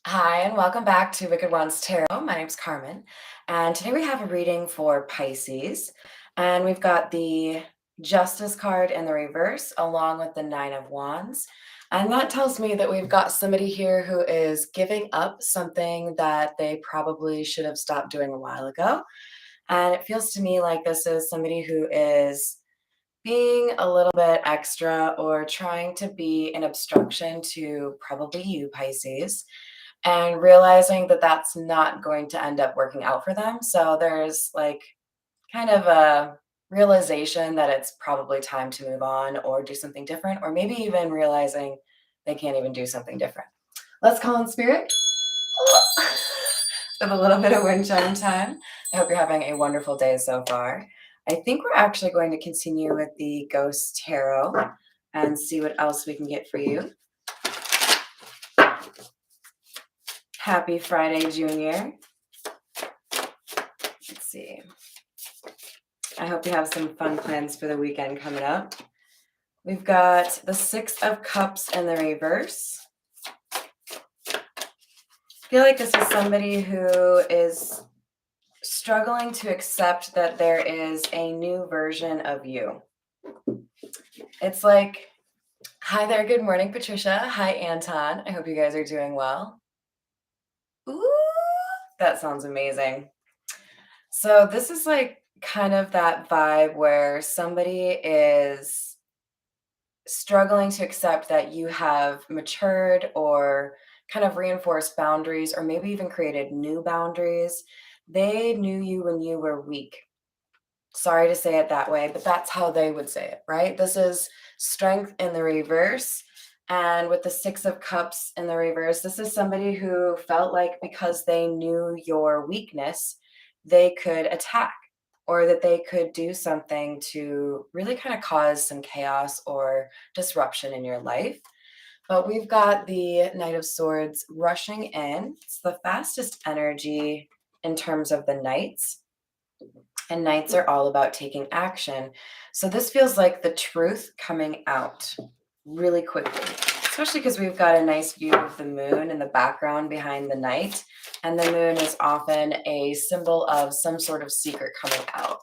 Hi, and welcome back to Wicked Ones Tarot. My name's Carmen, and today we have a reading for Pisces. And we've got the Justice card in the reverse, along with the Nine of Wands. And that tells me that we've got somebody here who is giving up something that they probably should have stopped doing a while ago. And it feels to me like this is somebody who is being a little bit extra or trying to be an obstruction to probably you, Pisces, and realizing that that's not going to end up working out for them. So there's like kind of a realization that it's probably time to move on or do something different, or maybe even realizing they can't even do something different. Let's call in spirit with a little bit of wind chime time. I hope you're having a wonderful day so far. I think we're actually going to continue with the Ghost Tarot and see what else we can get for you. Happy Friday, Junior. Let's see. I hope you have some fun plans for the weekend coming up. We've got the Six of Cups in the reverse. I feel like this is somebody who is struggling to accept that there is a new version of you. It's like, hi there, good morning, Patricia. Hi, Anton. I hope you guys are doing well. Ooh, that sounds amazing. So this is like kind of that vibe where somebody is struggling to accept that you have matured or kind of reinforced boundaries or maybe even created new boundaries. They knew you when you were weak. Sorry to say it that way, but that's how they would say it, right? This is strength in the reverse. And with the Six of Cups in the reverse, this is somebody who felt like because they knew your weakness, they could attack or that they could do something to really kind of cause some chaos or disruption in your life. But we've got the Knight of Swords rushing in. It's the fastest energy in terms of the knights. And knights are all about taking action. So this feels like the truth coming out really quickly, especially because we've got a nice view of the moon in the background behind the knight. And the moon is often a symbol of some sort of secret coming out.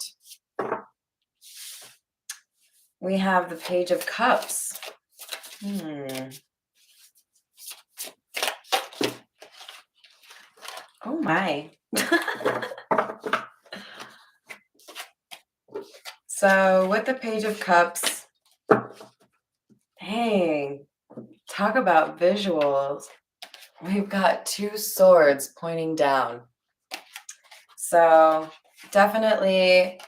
We have the Page of Cups. Oh my. So with the Page of Cups, dang, talk about visuals. We've got two swords pointing down. So definitely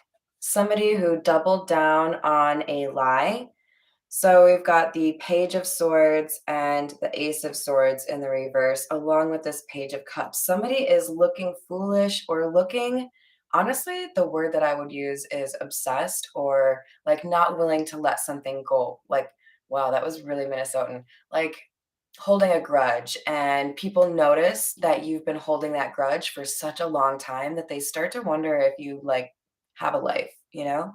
somebody who doubled down on a lie. So we've got the Page of Swords and the Ace of Swords in the reverse, along with this Page of Cups. Somebody is looking foolish or looking, honestly, the word that I would use is obsessed or like not willing to let something go. Like, wow, that was really Minnesotan. Like holding a grudge, and people notice that you've been holding that grudge for such a long time that they start to wonder if you like have a life, you know?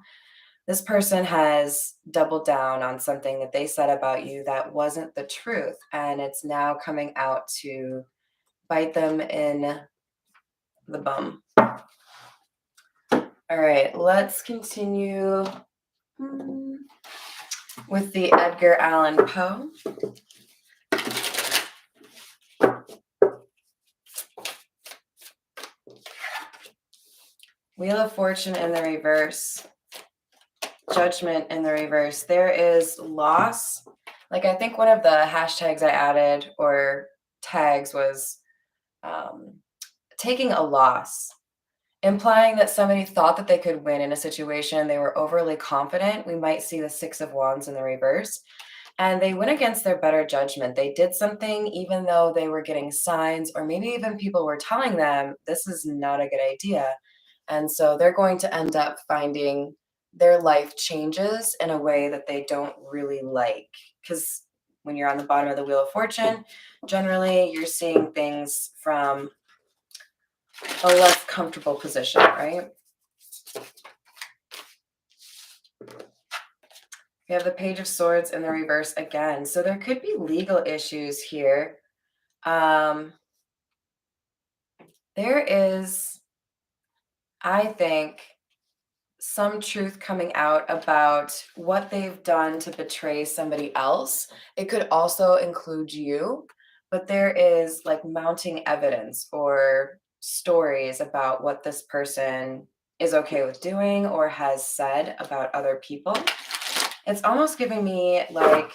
This person has doubled down on something that they said about you that wasn't the truth, and it's now coming out to bite them in the bum. All right, let's continue with the Edgar Allan Poe. Wheel of Fortune in the reverse. Judgment in the reverse. There is loss. Like I think one of the hashtags I added or tags was taking a loss, implying that somebody thought that they could win in a situation. They were overly confident. We might see the Six of Wands in the reverse. And they went against their better judgment. They did something even though they were getting signs, or maybe even people were telling them this is not a good idea. And so they're going to end up finding their life changes in a way that they don't really like. Because when you're on the bottom of the Wheel of Fortune, generally you're seeing things from a less comfortable position, right? We have the Page of Swords in the reverse again. So there could be legal issues here. There is, I think, some truth coming out about what they've done to betray somebody else. It could also include you, but there is like mounting evidence or stories about what this person is okay with doing or has said about other people. It's almost giving me like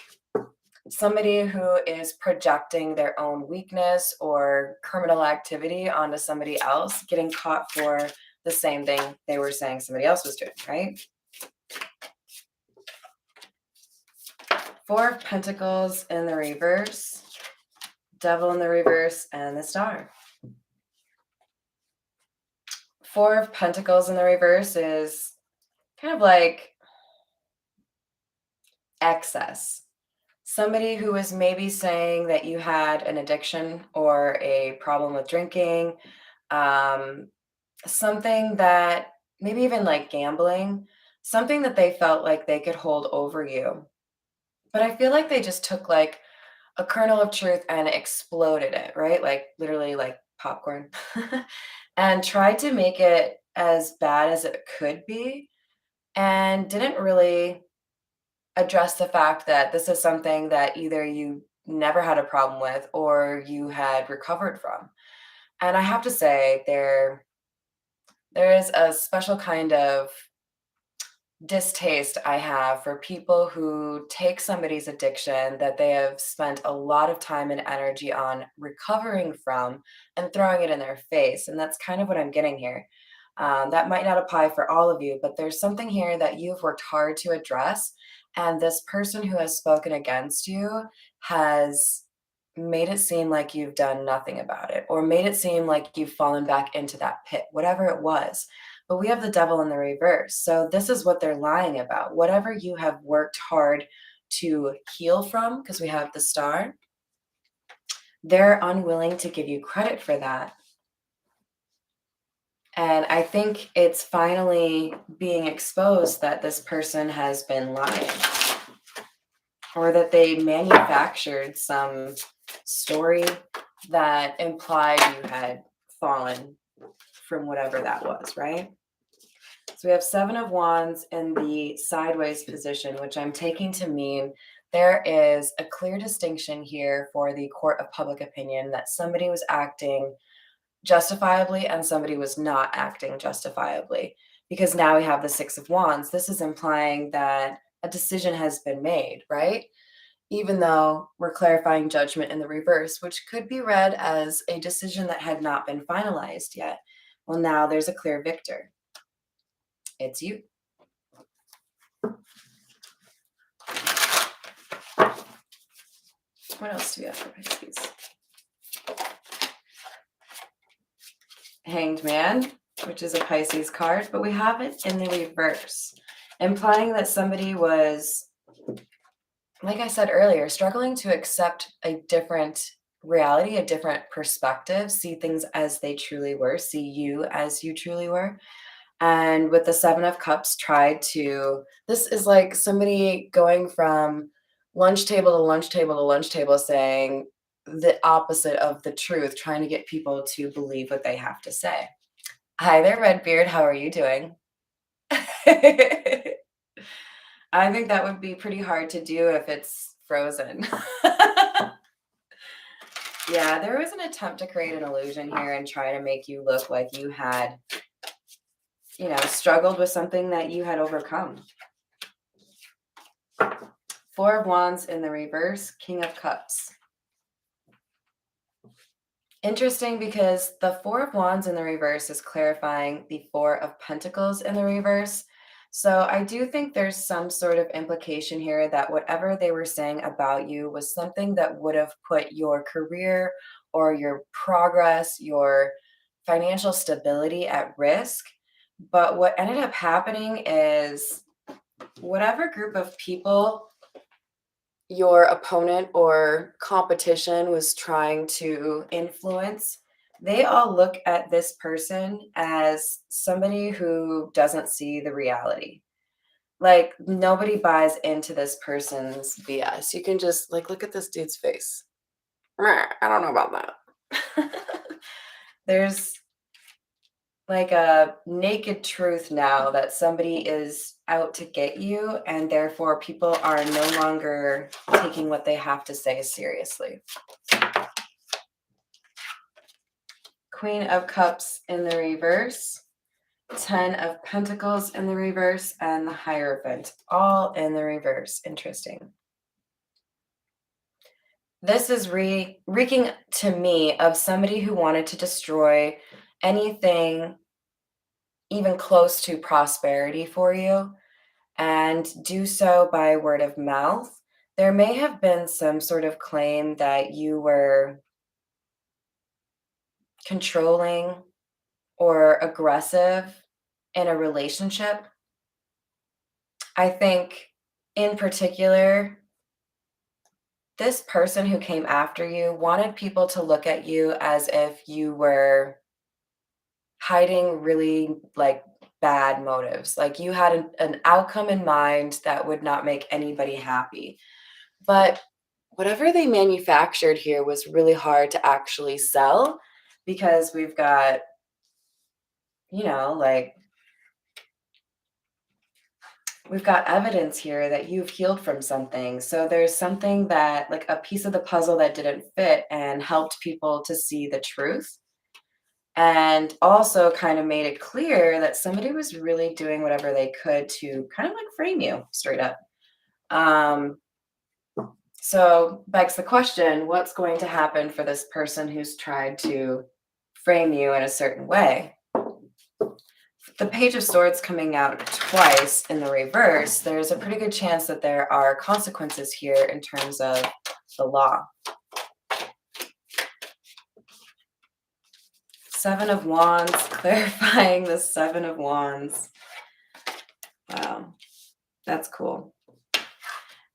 somebody who is projecting their own weakness or criminal activity onto somebody else, getting caught for the same thing they were saying somebody else was doing, right? Four of Pentacles in the reverse, Devil in the reverse, and the Star. Four of Pentacles in the reverse is kind of like excess. Somebody who was maybe saying that you had an addiction or a problem with drinking, um, something that maybe even like gambling, something that they felt like they could hold over you. But I feel like they just took like a kernel of truth and exploded it, right? Like literally like popcorn, and tried to make it as bad as it could be and didn't really address the fact that this is something that either you never had a problem with or you had recovered from. And I have to say there is a special kind of distaste I have for people who take somebody's addiction that they have spent a lot of time and energy on recovering from and throwing it in their face. And that's kind of what I'm getting here. That might not apply for all of you, but there's something here that you've worked hard to address. And this person who has spoken against you has made it seem like you've done nothing about it or made it seem like you've fallen back into that pit, whatever it was. But we have the devil in the reverse. So this is what they're lying about. Whatever you have worked hard to heal from, because we have the Star, they're unwilling to give you credit for that. And I think it's finally being exposed that this person has been lying or that they manufactured some story that implied you had fallen from whatever that was, right? So we have Seven of Wands in the sideways position, which I'm taking to mean there is a clear distinction here for the court of public opinion that somebody was acting justifiably and somebody was not acting justifiably. Because now we have the Six of Wands. This is implying that a decision has been made, right? Even though we're clarifying judgment in the reverse, which could be read as a decision that had not been finalized yet. Well, now there's a clear victor. It's you. What else do we have for Pisces? Hanged Man, which is a Pisces card, but we have it in the reverse, implying that somebody was, like I said earlier, struggling to accept a different reality, a different perspective, see things as they truly were, see you as you truly were. And with the Seven of Cups, this is like somebody going from lunch table to lunch table to lunch table saying the opposite of the truth, trying to get people to believe what they have to say. Hi there, Redbeard. How are you doing? I think that would be pretty hard to do if it's frozen. Yeah, there was an attempt to create an illusion here and try to make you look like you had, struggled with something that you had overcome. Four of Wands in the reverse, King of Cups. Interesting because the Four of Wands in the reverse is clarifying the Four of Pentacles in the reverse. So I do think there's some sort of implication here that whatever they were saying about you was something that would have put your career or your progress, your financial stability at risk. But what ended up happening is whatever group of people your opponent or competition was trying to influence, they all look at this person as somebody who doesn't see the reality. Like nobody buys into this person's BS. You can just like look at this dude's face. I don't know about that. There's like a naked truth now that somebody is out to get you, and therefore people are no longer taking what they have to say seriously. Queen of Cups in the reverse, 10 of Pentacles in the reverse, and the Hierophant all in the reverse. Interesting. This is reeking to me of somebody who wanted to destroy anything even close to prosperity for you and do so by word of mouth. There may have been some sort of claim that you were controlling or aggressive in a relationship. I think, in particular, this person who came after you wanted people to look at you as if you were hiding really like bad motives. Like you had an outcome in mind that would not make anybody happy. But whatever they manufactured here was really hard to actually sell because we've got, like we've got evidence here that you've healed from something. So there's something that, like a piece of the puzzle that didn't fit and helped people to see the truth. And also kind of made it clear that somebody was really doing whatever they could to kind of like frame you straight up. Um, so begs the question, what's going to happen for this person who's tried to frame you in a certain way? The Page of Swords coming out twice in the reverse, there's a pretty good chance that there are consequences here in terms of the law. Seven of Wands, clarifying the Seven of Wands. Wow, that's cool.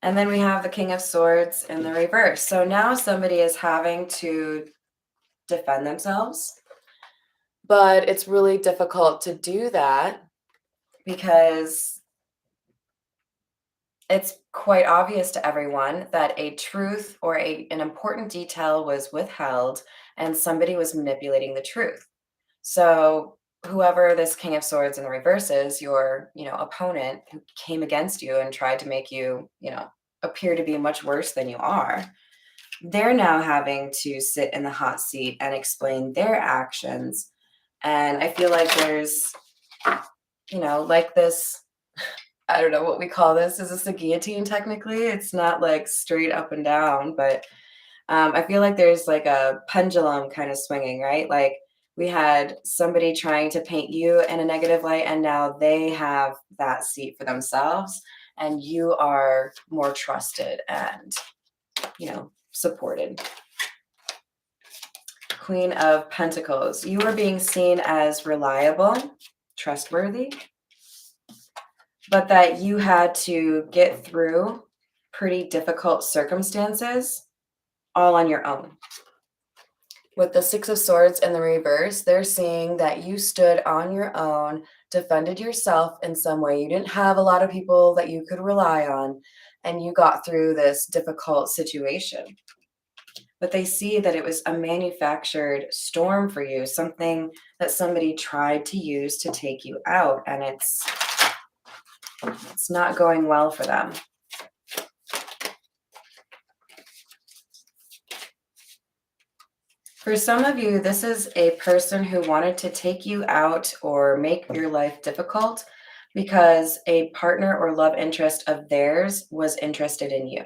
And then we have the King of Swords in the reverse. So now somebody is having to defend themselves, but it's really difficult to do that because it's quite obvious to everyone that a truth or an important detail was withheld and somebody was manipulating the truth. So whoever this King of Swords in the reverse is, your, opponent who came against you and tried to make you, appear to be much worse than you are, they're now having to sit in the hot seat and explain their actions. And I feel like there's, like this, I don't know what we call this. Is this a guillotine technically? It's not like straight up and down, but I feel like there's like a pendulum kind of swinging, right? Like we had somebody trying to paint you in a negative light, and now they have that seat for themselves, and you are more trusted and, supported. Queen of Pentacles. You are being seen as reliable, trustworthy, but that you had to get through pretty difficult circumstances all on your own. With the Six of Swords in the reverse, they're seeing that you stood on your own, defended yourself in some way. You didn't have a lot of people that you could rely on, and you got through this difficult situation. But they see that it was a manufactured storm for you, something that somebody tried to use to take you out, and it's not going well for them. For some of you, this is a person who wanted to take you out or make your life difficult because a partner or love interest of theirs was interested in you.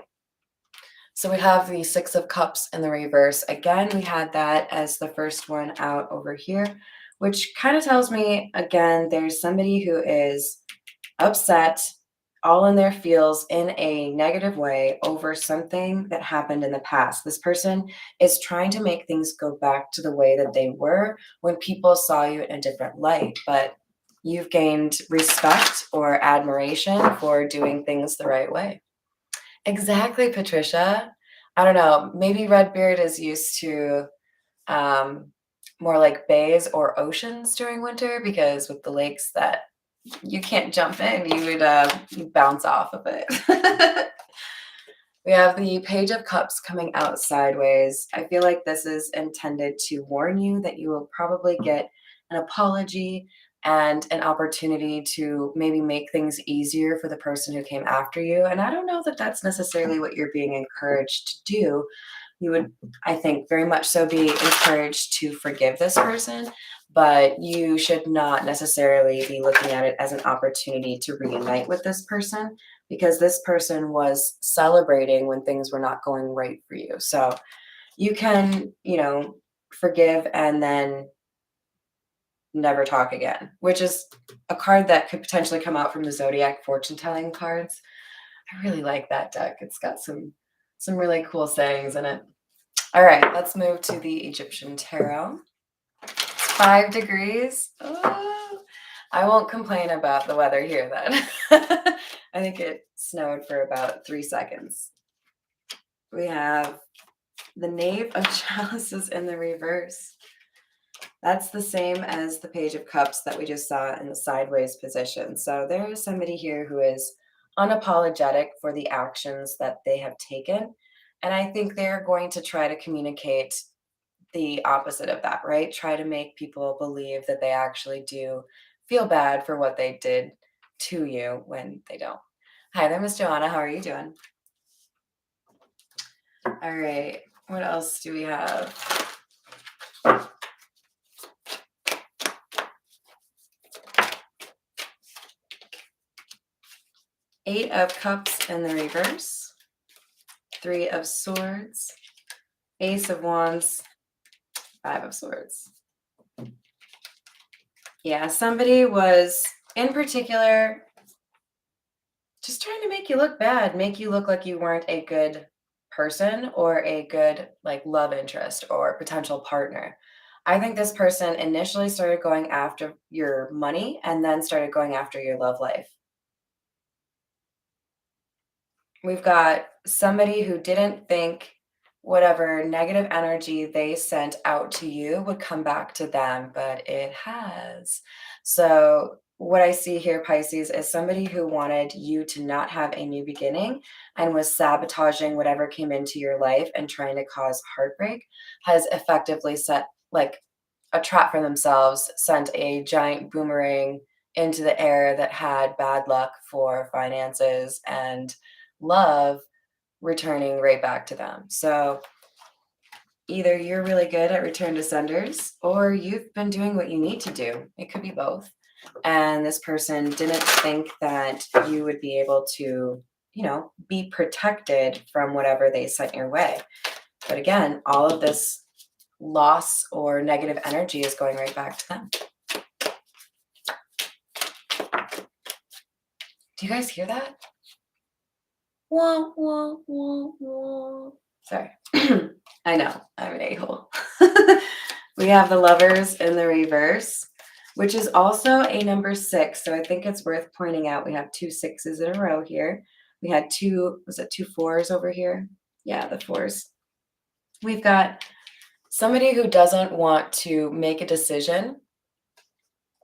So we have the Six of Cups in the reverse. Again, we had that as the first one out over here, which kind of tells me, again, there's somebody who is upset, all in their feels in a negative way over something that happened in the past. This person is trying to make things go back to the way that they were when people saw you in a different light, but you've gained respect or admiration for doing things the right way. Exactly, Patricia. I don't know, maybe Redbeard is used to more like bays or oceans during winter, because with the lakes that you can't jump in, you would bounce off of it. We have the Page of Cups coming out sideways. I feel like this is intended to warn you that you will probably get an apology and an opportunity to maybe make things easier for the person who came after you. And I don't know that that's necessarily what you're being encouraged to do. You would, I think, very much so be encouraged to forgive this person, but you should not necessarily be looking at it as an opportunity to reunite with this person because this person was celebrating when things were not going right for you. So you can, forgive and then never talk again, which is a card that could potentially come out from the zodiac fortune telling cards. I really like that deck. It's got some really cool sayings in it. All right, let's move to the Egyptian tarot. 5 degrees. Oh, I won't complain about the weather here then. I think it snowed for about 3 seconds. We have the Knave of Chalices in the reverse. That's the same as the Page of Cups that we just saw in the sideways position. So there is somebody here who is unapologetic for the actions that they have taken. And I think they're going to try to communicate the opposite of that, right? Try to make people believe that they actually do feel bad for what they did to you when they don't. Hi there, Miss Joanna. How are you doing? All right. What else do we have? Eight of Cups in the reverse. 3 of Swords. Ace of Wands. 5 of Swords. Yeah, somebody was in particular just trying to make you look bad, make you look like you weren't a good person or a good love interest or potential partner. I think this person initially started going after your money and then started going after your love life. We've got somebody who didn't think whatever negative energy they sent out to you would come back to them, but it has. So, what I see here, Pisces, is somebody who wanted you to not have a new beginning and was sabotaging whatever came into your life and trying to cause heartbreak, has effectively set a trap for themselves, sent a giant boomerang into the air that had bad luck for finances and love returning right back to them. So either you're really good at return to senders or you've been doing what you need to do. It could be both. And this person didn't think that you would be able to, be protected from whatever they sent your way. But again, all of this loss or negative energy is going right back to them. Do you guys hear that? Wah, wah, wah, wah. Sorry. I know, I'm an a-hole. We have the Lovers in the reverse, which is also a number 6. So I think it's worth pointing out we have 2 6s in a row here. We had 2 4s over here? Yeah, the 4s. We've got somebody who doesn't want to make a decision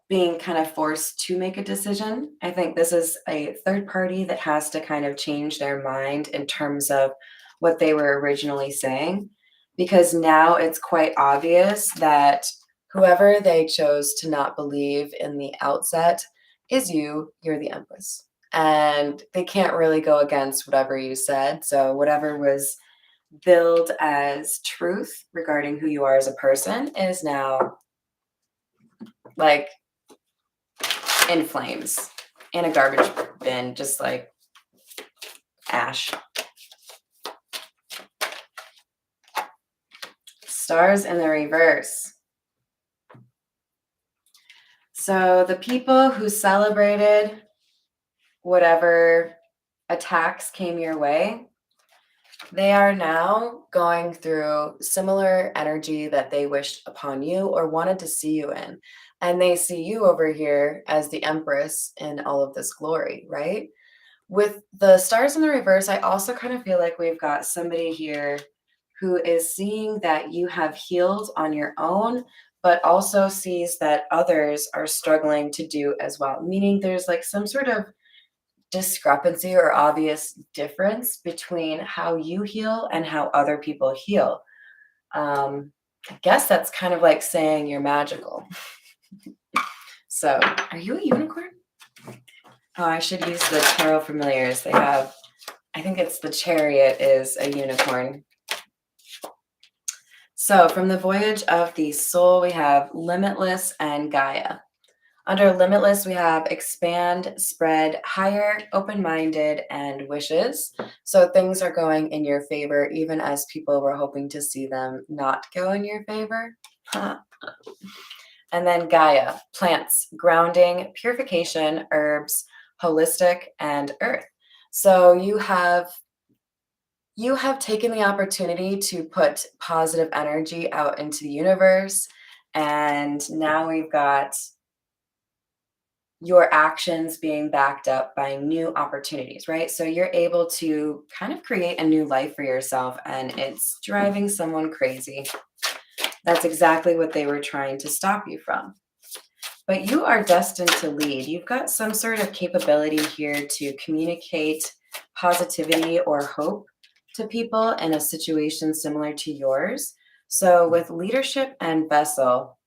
being kind of forced to make a decision. I think this is a third party that has to kind of change their mind in terms of what they were originally saying, because now it's quite obvious that whoever they chose to not believe in the outset is you're the Empress. And they can't really go against whatever you said. So whatever was billed as truth regarding who you are as a person is now in flames in a garbage bin, just like ash. Stars in the reverse. So the people who celebrated whatever attacks came your way, they are now going through similar energy that they wished upon you or wanted to see you in. And they see you over here as the Empress in all of this glory, right? With the stars in the reverse, I also kind of feel like we've got somebody here who is seeing that you have healed on your own, but also sees that others are struggling to do as well. Meaning there's some sort of discrepancy or obvious difference between how you heal and how other people heal. I guess that's kind of like saying you're magical. So, are you a unicorn? Oh, I should use the Tarot Familiars. They have, I think it's the Chariot is a unicorn. So, from the Voyage of the Soul, we have Limitless and Gaia. Under Limitless, we have Expand, Spread, Higher, Open-Minded, and Wishes. So things are going in your favor, even as people were hoping to see them not go in your favor. And then Gaia, plants, grounding, purification, herbs, holistic, and earth. So you have taken the opportunity to put positive energy out into the universe. And now we've got your actions being backed up by new opportunities, right? So you're able to kind of create a new life for yourself, and it's driving someone crazy. That's exactly what they were trying to stop you from. But you are destined to lead. You've got some sort of capability here to communicate positivity or hope to people in a situation similar to yours. So with leadership and vessel,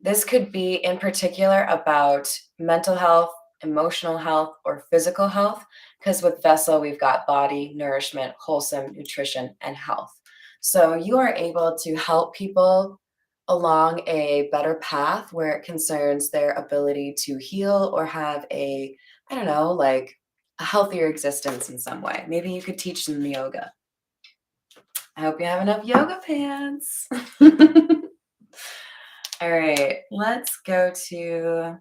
this could be in particular about mental health, emotional health, or physical health, because with vessel, we've got body, nourishment, wholesome nutrition, and health. So you are able to help people along a better path where it concerns their ability to heal or have a, I don't know, like a healthier existence in some way. Maybe you could teach them yoga. I hope you have enough yoga pants. All right, we'll go to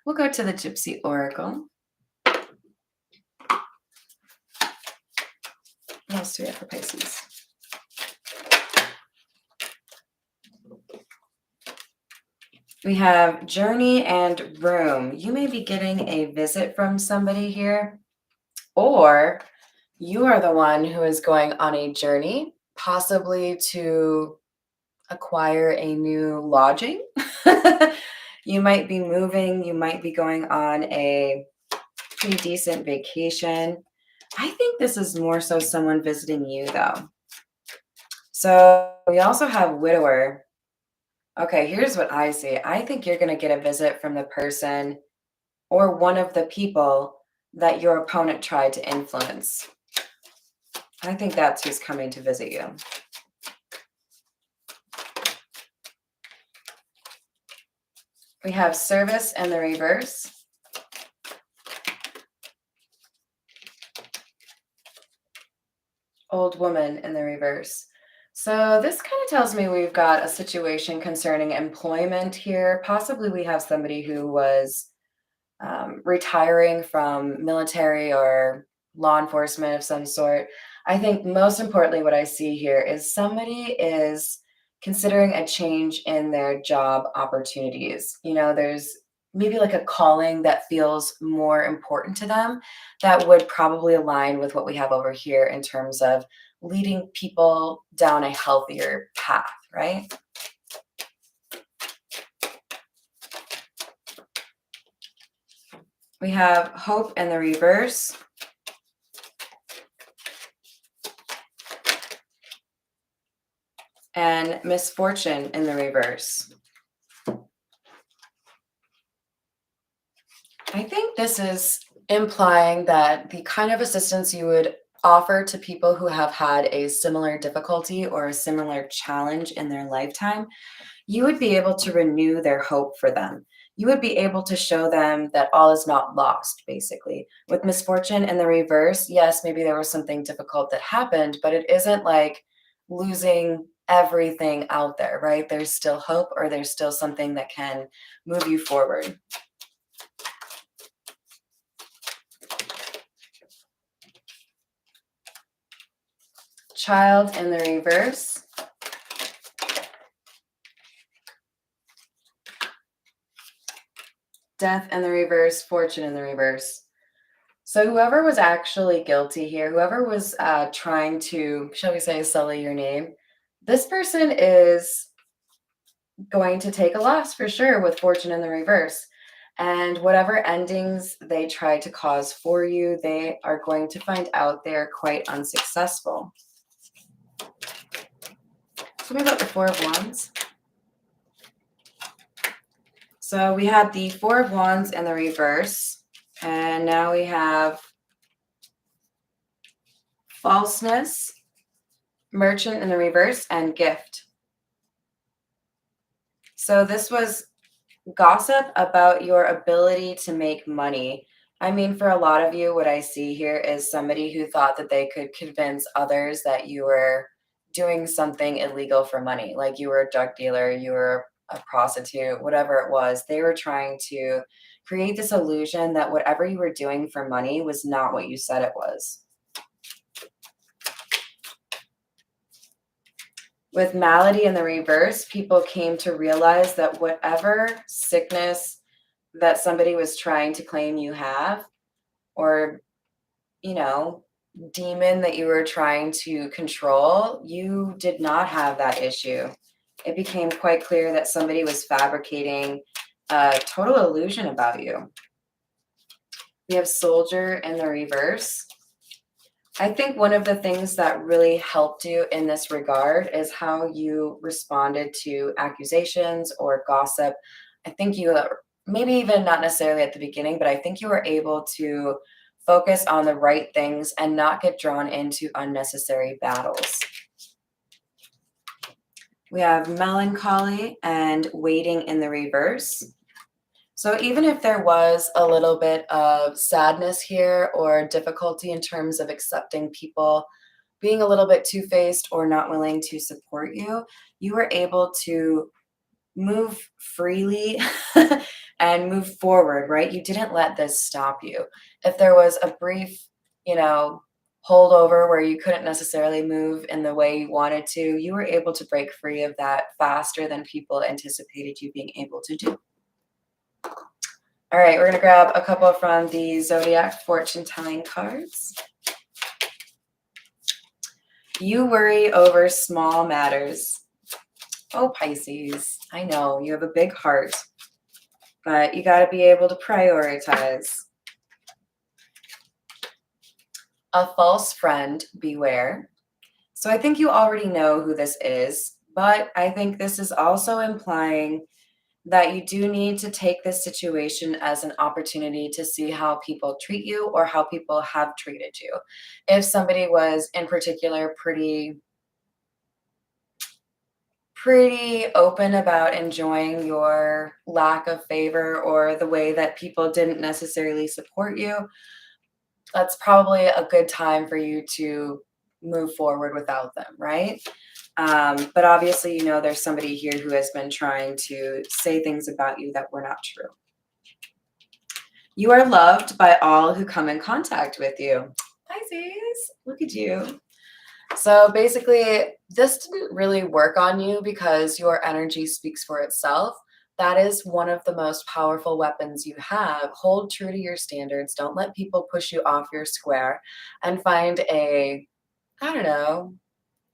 the Gypsy Oracle. What else do we have for Pisces? We have Journey and Room. You may be getting a visit from somebody here, or you are the one who is going on a journey, possibly to acquire a new lodging. You might be moving, you might be going on a pretty decent vacation. I think this is more so someone visiting you, though. So we also have Widower. Okay, here's what I see. I think you're going to get a visit from the person or one of the people that your opponent tried to influence. I think that's who's coming to visit you. We have Service in the reverse. Old Woman in the reverse. So this kind of tells me we've got a situation concerning employment here. Possibly we have somebody who was retiring from military or law enforcement of some sort. I think most importantly, what I see here is somebody is considering a change in their job opportunities. You know, there's maybe like a calling that feels more important to them that would probably align with what we have over here in terms of leading people down a healthier path, right? We have Hope in the reverse. And Misfortune in the reverse. I think this is implying that the kind of assistance you would offer to people who have had a similar difficulty or a similar challenge in their lifetime, you would be able to renew their hope for them. You would be able to show them that all is not lost, basically. With Misfortune in the reverse, yes, maybe there was something difficult that happened, but it isn't like losing everything out there, right? There's still hope, or there's still something that can move you forward. Child in the reverse. Death in the reverse, Fortune in the reverse. So whoever was actually guilty here, whoever was trying to, shall we say, sully your name, this person is going to take a loss for sure with Fortune in the reverse. And whatever endings they try to cause for you, they are going to find out they're quite unsuccessful. Tell me about the Four of Wands. So we had the Four of Wands in the reverse, and now we have falseness, merchant in the reverse, and gift. So this was gossip about your ability to make money. I mean, for a lot of you, what I see here is somebody who thought that they could convince others that you were doing something illegal for money, like you were a drug dealer, you were a prostitute, whatever it was. They were trying to create this illusion that whatever you were doing for money was not what you said it was. With malady in the reverse, people came to realize that whatever sickness that somebody was trying to claim you have, or, you know, demon that you were trying to control, you did not have that issue. It became quite clear that somebody was fabricating a total illusion about you. We have soldier in the reverse. I think one of the things that really helped you in this regard is how you responded to accusations or gossip. I think you, maybe even not necessarily at the beginning, but I think you were able to focus on the right things and not get drawn into unnecessary battles. We have melancholy and waiting in the reverse. So even if there was a little bit of sadness here or difficulty in terms of accepting people being a little bit two-faced or not willing to support you, you were able to move freely and move forward, right? You didn't let this stop you. If there was a brief, holdover where you couldn't necessarily move in the way you wanted to, you were able to break free of that faster than people anticipated you being able to do. All right, we're going to grab a couple from the Zodiac fortune telling cards. You worry over small matters. Oh, Pisces, I know you have a big heart, but you got to be able to prioritize. A false friend, beware. So I think you already know who this is, but I think this is also implying that you do need to take this situation as an opportunity to see how people treat you or how people have treated you. If somebody was in particular pretty open about enjoying your lack of favor or the way that people didn't necessarily support you, that's probably a good time for you to move forward without them, right? But obviously, there's somebody here who has been trying to say things about you that were not true. You are loved by all who come in contact with you. Pisces, look at you. So basically, this didn't really work on you because your energy speaks for itself. That is one of the most powerful weapons you have. Hold true to your standards. Don't let people push you off your square and find I don't know,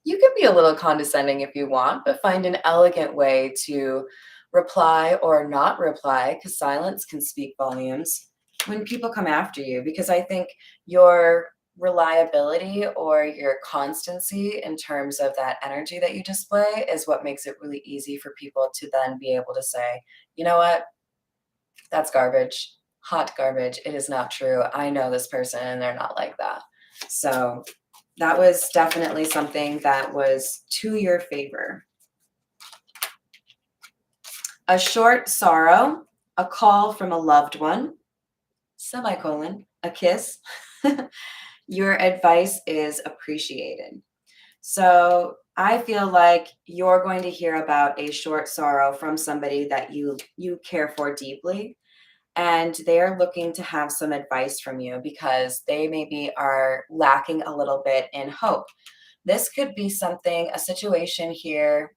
you can be a little condescending if you want, but find an elegant way to reply or not reply, because silence can speak volumes when people come after you. Because I think your reliability or your constancy in terms of that energy that you display is what makes it really easy for people to then be able to say, you know what, that's garbage, hot garbage. It is not true. I know this person and they're not like that. So that was definitely something that was to your favor. A short sorrow, a call from a loved one, semicolon, a kiss. Your advice is appreciated. So I feel like you're going to hear about a short sorrow from somebody that you care for deeply. And they're looking to have some advice from you because they maybe are lacking a little bit in hope. This could be something, a situation here.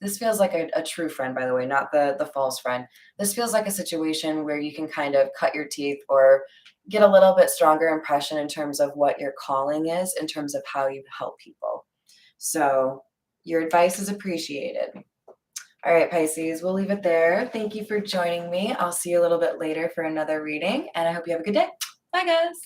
This feels like a true friend, by the way, not the false friend. This feels like a situation where you can kind of cut your teeth or get a little bit stronger impression in terms of what your calling is, in terms of how you help people. So your advice is appreciated. All right, Pisces, we'll leave it there. Thank you for joining me. I'll see you a little bit later for another reading, and I hope you have a good day. Bye, guys.